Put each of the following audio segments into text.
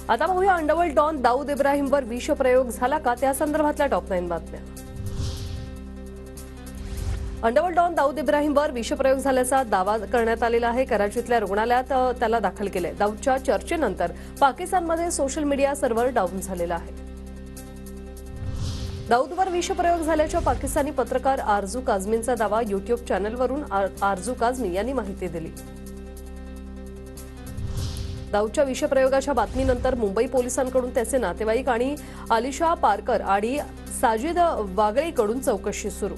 आता पाहूया underworld don Dawood इब्राहिमवर विषप्रयोग झाला का त्या संदर्भातल्या टॉप 9 बातम्या। अंडरवर्ल्ड डॉन दाऊद इब्राहिमवर विषप्रयोग झाल्याचा दावा करण्यात आलेला आहे। कराचीतल्या रुग्णालयात त्याला दाखल केले। दाऊदच्या चर्चेनंतर पाकिस्तानमध्ये सोशल मीडिया सर्व्हर डाऊन झालेला आहे। दाऊदवर विषप्रयोग झाल्याच्या पाकिस्तानी पत्रकार आरजू काझमींचा दावा यूट्यूब चॅनलवरून आरजू काझमी यांनी माहिती दिली। दाऊदच्या विषप्रयोगाच्या बातमीनंतर मुंबई पोलिसांकडून त्याचे नातेवाईक आणि आलिशा पारकर आणि साजिद वागळेकडून चौकशी सुरू।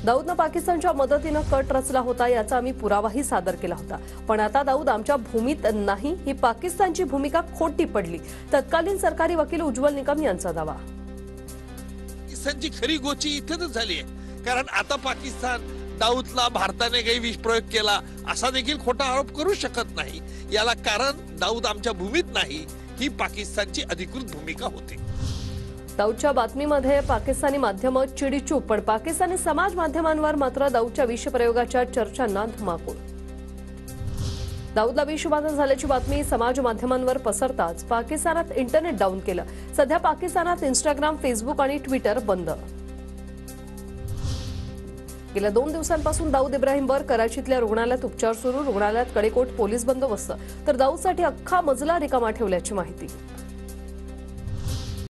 दाऊदनं पाकिस्तानच्या मदतीनं कट रचला होता याचा आम्ही पुरावाही सादर केला होता, पण आता दाऊद आमच्या भूमीत नाही, ही पाकिस्तानची भूमिका खोटी पडली। तत्कालीन सरकारी वकील उज्ज्वल निकम यांचा दावा। पाकिस्तानची खरी गोची इथेच झाली आहे, कारण आता पाकिस्तान दाऊदला भारताने काही विषप्रयोग केला असा देखील खोटा आरोप करू शकत नाही। याला कारण दाऊद आमच्या भूमीत नाही, ही पाकिस्तानची अधिकृत भूमिका होती। दाऊदच्या बातमीमध्ये पाकिस्तानी माध्यमं चिडीचूप, पण पाकिस्तानी समाज माध्यमांवर मात्र दाऊदच्या विषप्रयोगाच्या चर्चांना धुमाकूळ। दाऊदला विषबाधा झाल्याची बातमी समाज माध्यमांवर पसरताच पाकिस्तानात इंटरनेट डाऊन केलं। सध्या पाकिस्तानात इंस्टाग्राम, फेसबुक आणि ट्विटर बंद। गेल्या 2 दिवसांपासून दाऊद इब्राहिमवर कराचीतल्या रुग्णालयात उपचार सुरू। रुग्णालयात कडेकोट पोलीस बंदोबस्त, तर दाऊदसाठी अख्खा मजला रिकामा ठेवल्याची माहिती।